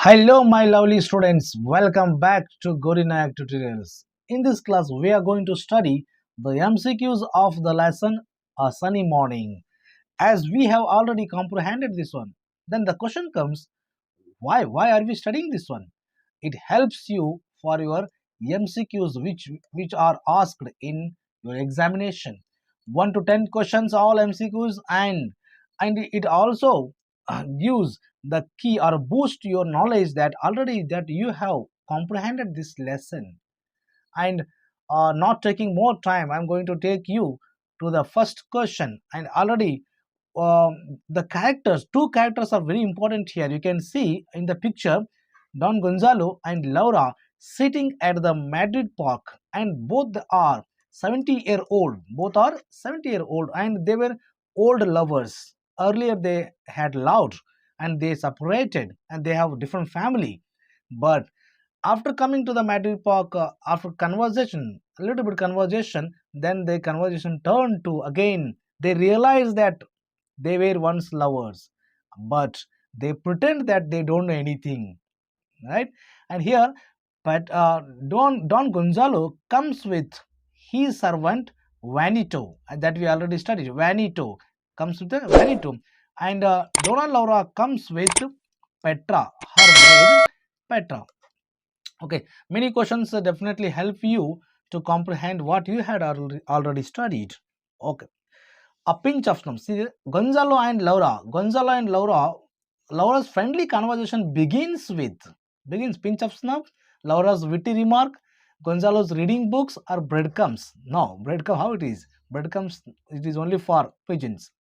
Hello, my lovely students. Welcome back to Gorinayak Tutorials. In this class, we are going to study the MCQs of the lesson A Sunny Morning. As we have already comprehended this one, then the question comes, why? Why are we studying this one? It helps you for your MCQs which are asked in your examination. 1 to 10 questions, all MCQs, and it also gives the key or boost your knowledge that already that you have comprehended this lesson. And not taking more time, I'm going to take you to the first question. And already the characters, two characters are very important here. You can see in the picture Don Gonzalo and Laura sitting at the Madrid Park, and both are 70-year-old. Both are 70-year-old, and they were old lovers. Earlier they had loved and they separated and they have different family. But after coming to the Madrid Park, after conversation, a little bit conversation, then the conversation turned to again. They realized that they were once lovers, but they pretend that they don't know anything, right? And here, but Don Gonzalo comes with his servant Vanito, and that we already studied. Vanito comes with the Vanito, and Donna Laura comes with Petra, her maid Petra. Okay, many questions definitely help you to comprehend what you had already studied. Okay, a pinch of snuff. See, Gonzalo and Laura, Laura's friendly conversation begins pinch of snuff, Laura's witty remark, Gonzalo's reading books or breadcrumbs. No, breadcrumb, how it is? Breadcrumbs, it is only for pigeons.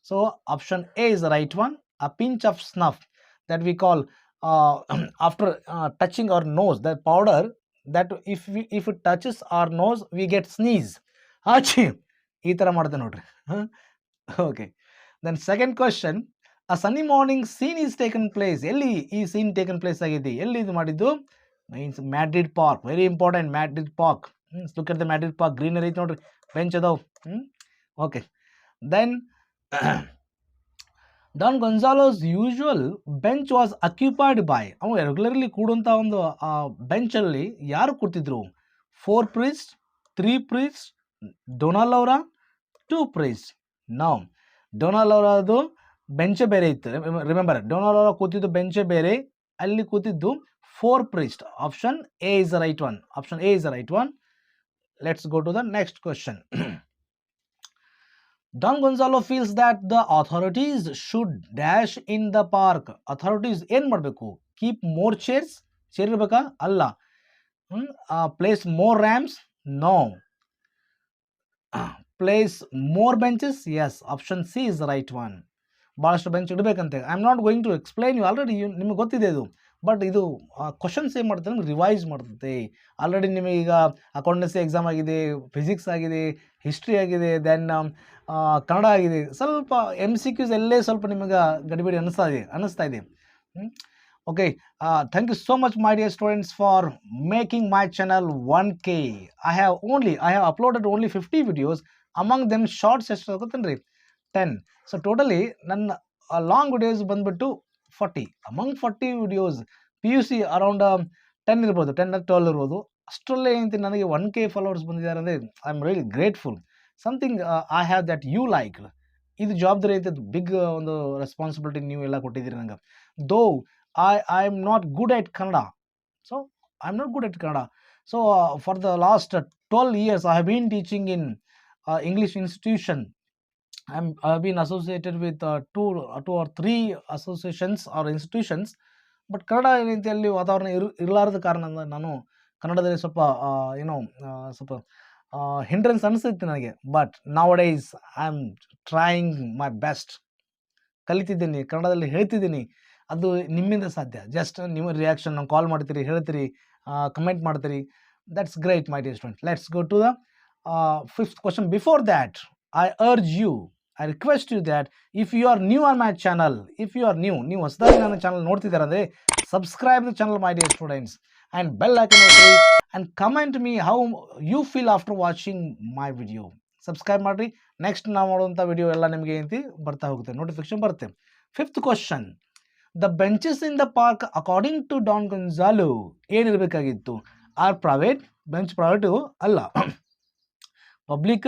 So option A is the right one. A pinch of snuff that we call after touching our nose, that powder that if it touches our nose, we get sneeze. Achi, ಈ ಥರ ಮಾಡ್ದೆ ನೋಡ್ರಿ. Okay. Then second question, a sunny morning scene is taken place. ಎಲ್ಲಿ ಈ scene taken place ಆಗಿದೆ? ಎಲ್ಲಿ ಇದು ಮಾಡಿದ್ದು? Means Madrid Park. Very important, Madrid Park. Look at the Madrid Park. Greenery ಐತೆ ನೋಡ್ರಿ. Bench ಅದಾವ. Okay. Then Don Gonzalo's usual bench was occupied by, ಅವನು ರೆಗ್ಯುಲರ್ಲಿ ಕೂಡುವಂಥ ಒಂದು ಬೆಂಚ್ ಅಲ್ಲಿ ಯಾರು ಕೂತಿದ್ರು? 4 priests, 3 priests, Donna Laura, 2 priests. Now Donna Lauradu ಬೆಂಚೆ ಬೇರೆ ಇತ್ತು. ರಿಮೆಂಬರ್, Donna Laura ಕೂತಿದ್ದು ಬೆಂಚೆ ಬೇರೆ, ಅಲ್ಲಿ ಕೂತಿದ್ದು 4 priests. Option A is the right one. Option A is the right one. Let's go to the next question. Don Gonzalo feels that the authorities should dash in the park. Authorities ಏನು ಮಾಡಬೇಕು? Keep more chairs. Chair ಇರಬೇಕಾ? ಅಲ್ಲ. Place more ramps? No. Place more benches? Yes. Option C is the right one. ಭಾಳಷ್ಟು bench ಇಡಬೇಕಂತೆ. I am not going to explain you, already ನಿಮಗೆ ಗೊತ್ತಿದೆ ಇದು. But ಇದು ಕ್ವಶನ್ಸ್ ಏನು ಮಾಡ್ತಾರೆ ನಮ್ಗೆ ರಿವೈಸ್ ಮಾಡ್ತದೆ. ಆಲ್ರೆಡಿ ನಿಮಗೆ ಈಗ ಅಕೌಂಟೆನ್ಸಿ ಎಕ್ಸಾಮ್ ಆಗಿದೆ, ಫಿಸಿಕ್ಸ್ ಆಗಿದೆ, ಹಿಸ್ಟ್ರಿ ಆಗಿದೆ, ದೆನ್ ಕನ್ನಡ ಆಗಿದೆ. ಸ್ವಲ್ಪ MCQs ಎಲ್ಲೇ ಸ್ವಲ್ಪ ನಿಮಗೆ ಗಡಿಬಿಡಿ ಅನ್ನಿಸ್ತಾ ಇದೆ. Okay, thank you so much, my dear students, for making my channel 1K. I have uploaded only 50 videos. Among them shorts ಎಷ್ಟು ಗೊತ್ತೇನ್ರಿ? 10. So totally ನನ್ನ ಲಾಂಗ್ ವಿಡಿಯೋಸ್ ಬಂದ್ಬಿಟ್ಟು 40. Among 40 videos PUC ಅರೌಂಡ್ 10 ಇರ್ಬೋದು, 10 12 ಇರ್ಬೋದು. ಅಷ್ಟರಲ್ಲೇ ಏನಂತ ನನಗೆ 1K ಫಾಲೋವರ್ಸ್ ಬಂದಿದ್ದಾರೆ ಅಂದರೆ I am really grateful. Something I have that you like. ಇದು ಜವಾಬ್ದಾರಿ ಐತೆ, ಬಿಗ್ ಒಂದು ರೆಸ್ಪಾನ್ಸಿಬಿಲಿಟಿ ನೀವು ಎಲ್ಲ ಕೊಟ್ಟಿದ್ದೀರಿ ನಂಗೆ. ದೋ I am not good at Kannada. So I'm not good at Kannada. So for the last 12 years I have been teaching in English institution. I've been associated with two or three associations or institutions. But Kannada ರೀತಿಯಲ್ಲಿ ವಾತಾವರಣ ಇರಲಾರದ ಕಾರಣದಿಂದ ನಾನು ಕನ್ನಡದಲ್ಲಿ ಸ್ವಲ್ಪ ಸ್ವಲ್ಪ hindrance ಅನಿಸುತ್ತೆ ನನಗೆ. But nowadays I am trying my best. ಕಲಿತಿದ್ದೀನಿ, ಕನ್ನಡದಲ್ಲಿ ಹೇಳ್ತಿದ್ದೀನಿ. ಅದು ನಿಮ್ಮಿಂದ ಸಾಧ್ಯ. ಜಸ್ಟ್ ನಿಮ್ಮ ರಿಯಾಕ್ಷನ್, ಕಾಲ್ ಮಾಡ್ತೀರಿ, ಹೇಳ್ತೀರಿ, ಕಮೆಂಟ್ ಮಾಡ್ತೀರಿ. That's great, my dear student. Let's go to the fifth question. Before that I request you that if you are new on my channel, ನೀವು ಹೊಸದಾಗಿ ನನ್ನ ಚಾನಲ್ ನೋಡ್ತಿದ್ದಾರೆ ಅಂದರೆ subscribe the channel, my dear students, and bell icon ಒತ್ತಿ and comment me how you feel after watching my video. Subscribe ಮಾಡಿರಿ. Next ನಾವು ಮಾಡುವಂಥ video ಎಲ್ಲ ನಿಮಗೆ ಏನಂತ ಬರ್ತಾ ಹೋಗುತ್ತೆ, ನೋಟಿಫಿಕೇಶನ್ ಬರುತ್ತೆ. Fifth question, the benches in the park according to Don Gonzalo ಏನಿರಬೇಕಾಗಿತ್ತು? ಆರ್ ಪ್ರೈವೇಟ್, ಬೆಂಚ್ ಪ್ರೈವೇಟು ಅಲ್ಲ. Public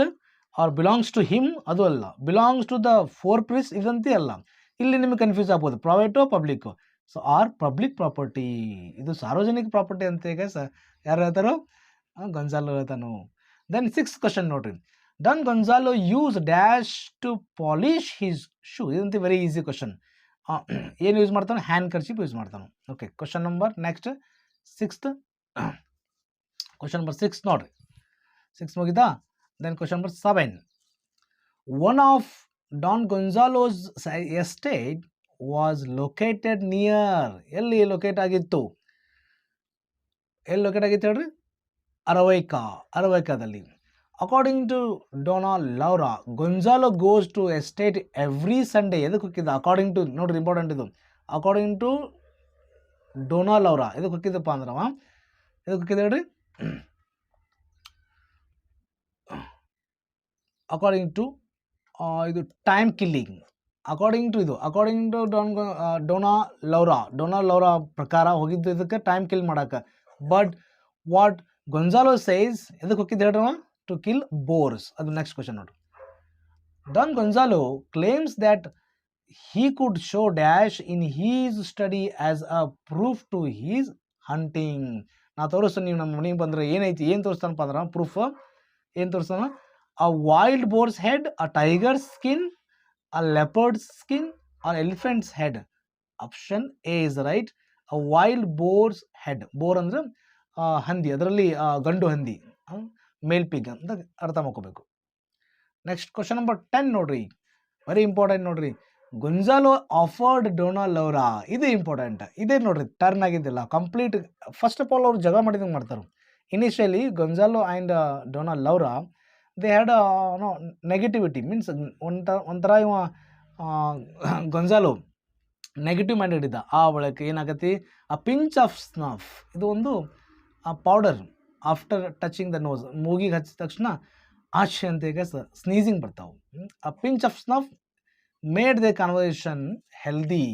are belongs to him ಅದು ಅಲ್ಲ. Belongs to the four priests ಇದಂತೆ ಅಲ್ಲ. ಇಲ್ಲಿ ನಿಮಗೆ ಕನ್ಫ್ಯೂಸ್ ಆಗ್ಬೋದು, private public. So are public property, ಇದು ಸಾರ್ವಜನಿಕ ಪ್ರಾಪರ್ಟಿ ಅಂತ ಈಗ ಯಾರು ಹೇಳ್ತಾರೋ ಗೊಂಜಾಲೋ ಹೇಳ್ತಾನು. ದೆನ್ 6th ಕ್ವಶನ್ ನೋಡ್ರಿ. Don Gonzalo use dash to polish his shoe. ಇದಂತೆ ವೆರಿ ಈಸಿ ಕ್ವಶನ್. ಏನು ಯೂಸ್ ಮಾಡ್ತಾನೆ? ಹ್ಯಾಂಡ್ ಕರ್ಚಿಪ್ ಯೂಸ್ ಮಾಡ್ತಾನೆ. Okay, question number next 6th. Question number 6 ನೋಡ್ರಿ. 6 ಮುಗಿತಾ? ದೆನ್ question number 7. One of Don Gonzalo's estate was located near. ಎಲ್ಲಿ locate ಆಗಿತ್ತು? ಎಲ್ಲಿ ಲೊಕೇಟ್ ಆಗಿತ್ತು ಹೇಳ್ರಿ? ಅರವೈಕಾದಲ್ಲಿ. According to Dona Laura, Gonzalo goes to estate every Sunday. ಎದಕ್ಕೆ ಹೋಗಿದ್ದ? ಅಕಾರ್ಡಿಂಗ್ ಟು, ನೋಡ್ರಿ ಇಂಪಾರ್ಟೆಂಟ್ ಇದು. ಅಕಾರ್ಡಿಂಗ್ ಟು ಡೋನಾ ಲೌರಾ ಎದಕ್ಕೆ ಹೋಗಿದ್ದಪ್ಪ ಅಂದ್ರವ, ಎದಕ್ಕೆ ಹೋಗಿದ್ದ ಹೇಳ್ರಿ? ಅಕಾರ್ಡಿಂಗ್ ಟು ಇದು ಟೈಮ್ ಕಿಲ್ಲಿಂಗ್. ಅಕಾರ್ಡಿಂಗ್ ಟು ಇದು, ಅಕಾರ್ಡಿಂಗ್ ಟು ಡೋನಾ ಲೌರಾ ಪ್ರಕಾರ ಹೋಗಿದ್ದು ಇದಕ್ಕೆ ಟೈಮ್ ಕಿಲ್ ಮಾಡಕ್ಕೆ. ಬಟ್ ವಾಟ್ ಗೊಂಜಾಲೋ ಸೇಸ್, ಎದಕ್ಕೆ ಹೋಗಿದ್ದು ಹೇಳ್ರವ? To kill boars. ಅದು ನೆಕ್ಸ್ಟ್ ಕ್ವಶನ್ ನೋಡ್ರಿ. Don Gonzalo claims that he could show dash in his study as a proof to his hunting. ನಾ ತೋರಿಸ್ತಾನೆ, ನೀವು ನಮ್ಮ ಮನೆಗೆ ಬಂದರೆ ಏನೈತಿ, ಏನು ತೋರಿಸ್ತಾನಪ್ಪ ಅಂದ್ರೆ ಪ್ರೂಫ್ ಏನು ತೋರಿಸ್ತಾನ? A wild boar's head, a tiger skin, a leopard skin, or elephant's head. Option A is right. A wild boar's head. Boar ಅಂದ್ರೆ ಹಂದಿ, ಅದರಲ್ಲಿ ಗಂಡು ಹಂದಿ, ಮೇಲ್ ಪಿಗ್ ಅಂತ ಅರ್ಥ ಮಾಡ್ಕೋಬೇಕು. ನೆಕ್ಸ್ಟ್ ಕ್ವಶನ್ ನಂಬರ್ 10 ನೋಡ್ರಿ, ವೆರಿ ಇಂಪಾರ್ಟೆಂಟ್ ನೋಡ್ರಿ. Gonzalo offered Dona Laura. ಇದು ಇಂಪಾರ್ಟೆಂಟ್. ಇದೇ ನೋಡ್ರಿ ಟರ್ನ್ ಆಗಿದ್ದಿಲ್ಲ ಕಂಪ್ಲೀಟ್. ಫಸ್ಟ್ ಆಫ್ ಆಲ್ ಅವ್ರು ಜಗಳ ಮಾಡಿದಂಗೆ ಮಾಡ್ತಾರೆ. Initially Gonzalo and Dona Laura they had negativity, means ಒಂಥರ ಇವ ಗೊಂಜಾಲೋ ನೆಗೆಟಿವ್ ಮೈಂಡೆಡ್ ಇದ್ದ. ಆ ಒಳಗೆ ಏನಾಗತ್ತೆ? ಆ ಪಿಂಚ್ ಆಫ್ ಸ್ನಫ್, ಇದು ಒಂದು powder. After touching the nose, ಮೂಗಿಗೆ ಹಚ್ಚಿದ ತಕ್ಷಣ ಆಶೆ ಅಂತ ಈಗ ಸ್ನೀಸಿಂಗ್ ಬರ್ತಾವೆ. ಆ pinch of snuff made the conversation healthy.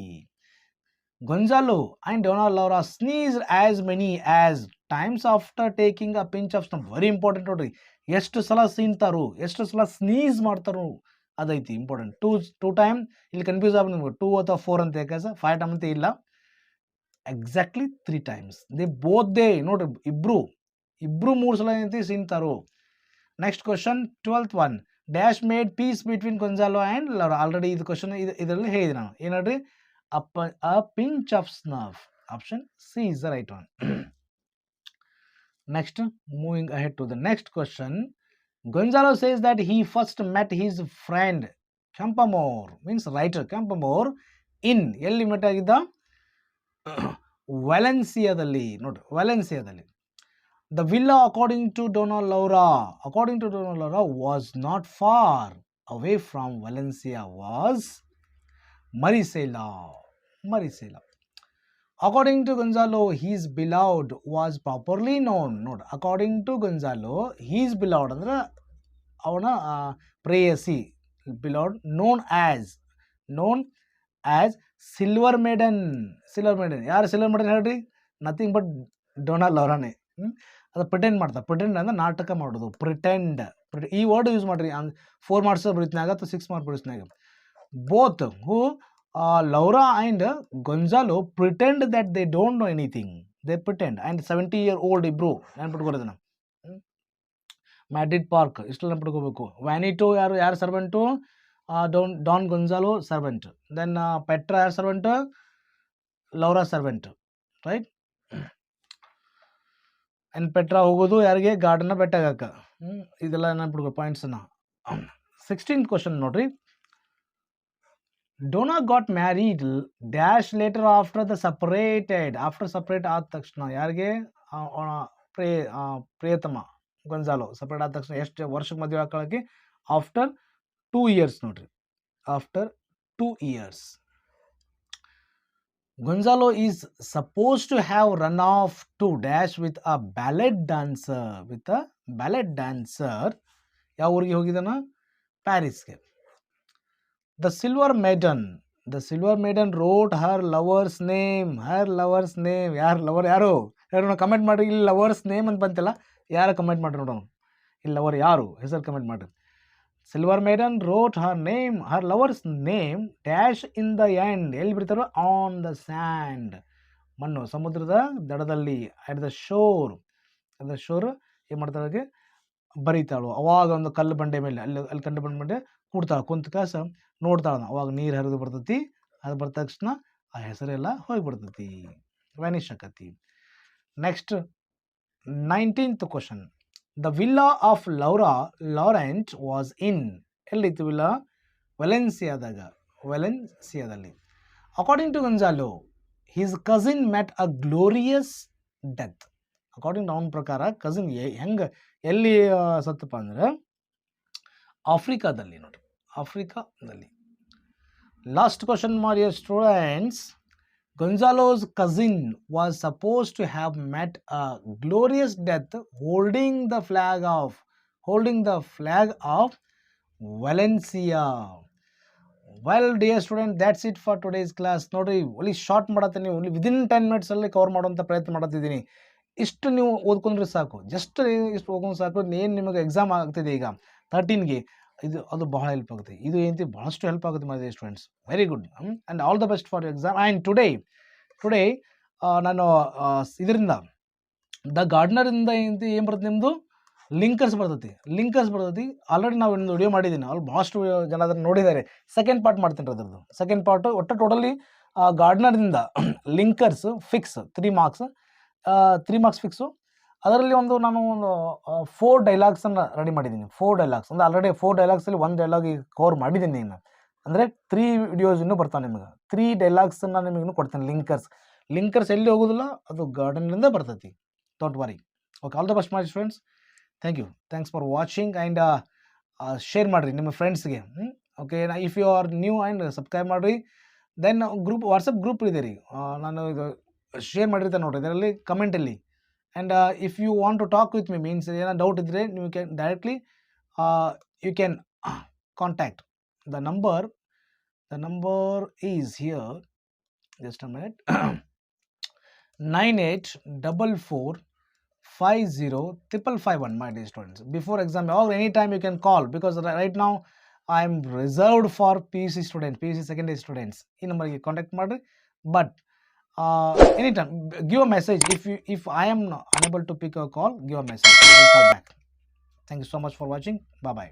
Gonzalo and Donna Laura sneezed as many as times after taking a pinch of snuff. Very important ನೋಡ್ರಿ. ಎಷ್ಟು ಸಲ ಸೀನ್ತಾರು, ಎಷ್ಟು ಸಲ ಸ್ನೀಸ್ ಮಾಡ್ತಾರು ಅದೈತಿ ಇಂಪಾರ್ಟೆಂಟ್. ಟೂ ಟೈಮ್ ಇಲ್ಲಿ ಕನ್ಫ್ಯೂಸ್ ಆಗಿ ನಿಮ್ಗೆ 2 ಅಥವಾ 4 ಅಂತ ಯಾಕೆ 5 ಟೈಮ್ ಅಂತ ಇಲ್ಲ, exactly 3 times. They both they ನೋಡ್ರಿ, ಇಬ್ರು 3 ಸಲ ಏನೈತಿ ಸೀನ್ತಾರು. Next question 12th one. Dash made peace between Gonzalo and Laura. Already ಇದು ಕ್ವಶನ್ ಇದರಲ್ಲಿ ಹೇಳಿದೆ ನಾನು. ಏನು ಹೇಳ್ರಿ? A pinch of snuff. Option C is the right one. Next, moving ahead to the next question. Gonzalo says that he first met his friend Campoamor, means writer Campoamor, in ಎಲ್ಲಿ met ಆಗಿದ್ದ? ವ್ಯಾಲೆನ್ಸಿಯಾದಲ್ಲಿ. ನೋಡ್ರಿ, ವ್ಯಾಲೆನ್ಸಿಯಾದಲ್ಲಿ. The villa, according to Donna Laura, was not far away from Valencia, was Marisela. According to Gonzalo, his beloved was properly known. Note, according to Gonzalo, his beloved ಅಂದ್ರೆ ಅವನ ಪ್ರೇಯಸಿ, beloved, known as Silver Maiden. ಯಾರು silver maiden ಹೇಳ್ರಿ? Nothing but Dona ಲೌರಾನೇ. ಅದು pretend ಮಾಡ್ತಾರೆ. Pretend ಅಂದ್ರೆ ನಾಟಕ ಮಾಡೋದು. ಪ್ರಿಟೆಂಡ್, ಈ ವರ್ಡ್ ಯೂಸ್ ಮಾಡ್ರಿ. 4 marks ಬರೀತ್ನಾಗ ಅಥವಾ 6 mark ಬರೀತ್ನಾಗ. Both who Laura and Gonzalo pretend that they don't know anything. They pretend. And 70-year-old ಇಬ್ರು ನೆನ್ಪಿಟ್ಕೊರೋದನ್ನ. ಮ್ಯಾಡ್ರಿಡ್ ಪಾರ್ಕ್ ಇಷ್ಟೆಲ್ಲ ನೆನ್ಪಿಟ್ಕೋಬೇಕು. ವ್ಯಾನಿಟೋ ಯಾರು servant? Don Gonzalo servant. Then Petra ಯಾರು servant? Laura servant, right? And Petra ಹೋಗೋದು ಯಾರಿಗೆ? ಗಾರ್ಡನ್ನ ಬೆಟ್ಟಾಗಕ್ಕೆ. ಇದೆಲ್ಲ ನೆನ್ಪಿಡ್ಕೋ ಪಾಯಿಂಟ್ಸನ್ನ. 16th ಕ್ವಶನ್ ನೋಡ್ರಿ. Dona got married dash later after separate ಆದ ತಕ್ಷಣ. ಯಾರಿಗೆ? ಪ್ರಿಯತಮ ಗೊಂಜಾಲೋ ಸಪ್ರೇಟ್ ಆದ ತಕ್ಷಣ ಎಷ್ಟು ವರ್ಷಕ್ಕೆ ಮದುವೆ ಹಾಕೊಳ್ಳೋಕೆ? ಆಫ್ಟರ್ 2 years ನೋಡ್ರಿ. After 2 years. Gonzalo is supposed to have run off to dash with a ballet dancer. ಯಾವ ಊರಿಗೆ ಹೋಗಿದ್ದಾನ? ಪ್ಯಾರಿಸ್ಗೆ. The silver maiden the silver maiden wrote her lover's name. ಯಾರು ಲವರ್ ಯಾರು ಯಾರು ಕಮೆಂಟ್ ಮಾಡಿ. ಇಲ್ಲಿ ಲವರ್ಸ್ ನೇಮ್ ಅಂತ ಬಂತಲ್ಲ, ಯಾರು ಕಮೆಂಟ್ ಮಾಡಿ ನೋಡೋಣ. ಇಲ್ಲಿ ಲವರ್ ಯಾರು ಹೆಸರು ಕಮೆಂಟ್ ಮಾಡಿ. Silver maiden wrote her lover's name dash in the end. ಎಲ್ಲಿ ಬಿಡ್ತಾರೋ? ಆನ್ ದ ಸ್ಯಾಂಡ್, ಮಣ್ಣು, ಸಮುದ್ರದ ದಡದಲ್ಲಿ. ಅಟ್ ದ ಶೋರ್ ಏನು ಮಾಡ್ತಾಳೆ? ಬರೀತಾಳು. ಅವಾಗ ಒಂದು ಕಲ್ಲು ಬಂಡೆ ಮೇಲೆ, ಅಲ್ಲಿ ಕಂಡು ಬಂಡೆ ಕೂಡ್ತಾಳೆ. ಕುಂತ ಕಾಸ ನೋಡ್ತಾಳ. ಅವಾಗ ನೀರು ಹರಿದು ಬರ್ತೈತಿ. ಅದು ಬರ್ತ ತಕ್ಷಣ ಆ ಹೆಸರೆಲ್ಲ ಹೋಗಿಬಿಡ್ತೈತಿ, ವ್ಯಾನಿಷ್ ಆಕತಿ. Next 19th question. The villa of Laurent was in. ಎಲ್ಲಿತ್ತು ವಿಲ್ಲಾ? ವೆಲೆನ್ಸಿಯಾದಲ್ಲಿ. According to Gonzalo, his cousin met a glorious death. According to ಅವನ ಪ್ರಕಾರ ಕಸಿನ್ ಎಲ್ಲಿ ಸತ್ತಪ್ಪ ಅಂದ್ರೆ ಆಫ್ರಿಕಾದಲ್ಲಿ. ನೋಡ್ರಿ, ಆಫ್ರಿಕಾದಲ್ಲಿ. Last question Maria students. Gonzalo's cousin was supposed to have met a glorious death holding the flag of Valencia. Well, dear student, that's it for today's class. ನೋಡ್ರಿ, ಒಳ್ಳೆ ಶಾರ್ಟ್ ಮಾಡತ್ತೀನಿ. ಓನ್ಲಿ ವಿದಿನ್ 10 minutes ಅಲ್ಲಿ cover ಮಾಡುವಂಥ ಪ್ರಯತ್ನ ಮಾಡತ್ತಿದ್ದೀನಿ. ಇಷ್ಟು ನೀವು ಓದ್ಕೊಂಡ್ರೆ ಸಾಕು, just ಇಷ್ಟು ಓದ್ಕೊಂಡು ಸಾಕು. ಏನು ನಿಮಗೆ ಎಕ್ಸಾಮ್ ಆಗ್ತಿದೆ ಈಗ 13ಗೆ, ಅದು ಬಹಳ ಹೆಲ್ಪ್ ಆಗುತ್ತೆ. ಇದು ಏನಂತ ಬಹಳಷ್ಟು ಹೆಲ್ಪ್ ಆಗುತ್ತೆ my students. Very good and all the best for exam. And today ನಾನು ಇದರಿಂದ ದ ಗಾರ್ಡ್ನರಿಂದ ಏನು ಬರ್ತದೆ ನಿಮ್ಮದು? ಲಿಂಕರ್ಸ್ ಬರ್ತೈತಿ. ಆಲ್ರೆಡಿ ನಾವು ಒಂದು ವಿಡಿಯೋ ಮಾಡಿದ್ದೀನಿ. ಅಲ್ಲಿ ಭಾಳಷ್ಟು ಜನ ಅದನ್ನು ನೋಡಿದ್ದಾರೆ. ಸೆಕೆಂಡ್ ಪಾರ್ಟ್ ಮಾಡ್ತೀನಿ ರೀ ಅದರದ್ದು. ಸೆಕೆಂಡ್ ಪಾರ್ಟು ಒಟ್ಟು ಟೋಟಲಿ ಗಾರ್ಡ್ನರಿಂದ ಲಿಂಕರ್ಸ್ ಫಿಕ್ಸ್ 3 ಮಾರ್ಕ್ಸ್ ಫಿಕ್ಸು. ಅದರಲ್ಲಿ ನಾನು 4 ಡೈಲಾಗ್ಸನ್ನು ರೆಡಿ ಮಾಡಿದ್ದೀನಿ. 4 ಡೈಲಾಗ್ಸ್ ಅಂದರೆ ಆಲ್ರೆಡಿ 4 ಡೈಲಾಗ್ಸಲ್ಲಿ 1 ಡೈಲಾಗ್ ಈಗ ಕವರ್ ಮಾಡಿದ್ದೀನಿ ಇನ್ನು. ಅಂದರೆ 3 ವಿಡಿಯೋಸ್ ಇನ್ನೂ ಬರ್ತಾವೆ ನಿಮಗೆ. 3 ಡೈಲಾಗ್ಸನ್ನು ನಿಮಗೆ ಇನ್ನೂ ಕೊಡ್ತೀನಿ. ಲಿಂಕರ್ಸ್ ಎಲ್ಲಿ ಹೋಗೋದಿಲ್ಲ, ಅದು ಗಾರ್ಡನ್ನಿಂದ ಬರ್ತೈತಿ. Don't worry. Okay, all the best my friends. Thanks for watching. And share ಮಾಡಿರಿ ನಿಮ್ಮ ಫ್ರೆಂಡ್ಸ್ಗೆ. Okay, if you are new and subscribe ಮಾಡಿರಿ. ದೆನ್ ವಾಟ್ಸಪ್ ಗ್ರೂಪ್ ಇದೆ ರೀ, ನಾನು ಇದು ಶೇರ್ ಮಾಡಿರ್ತಾನೆ ನೋಡಿರಿ, ಇದರಲ್ಲಿ ಕಮೆಂಟಲ್ಲಿ. And if you want to talk with me, means ಏನೋ ಡೌಟ್ ಇದ್ದರೆ ನೀವು can directly you can contact. The number is here. Just a minute. 9844505551, my dear students. Before exam or anytime you can call, because right now I am reserved for PUC students, PUC secondary students. ಈ ನಂಬರ್ಗೆ contact ಮಾಡಿರಿ. But anytime give a message. If I am unable to pick a call, give a message. I will call back. Thank you so much for watching. Bye bye.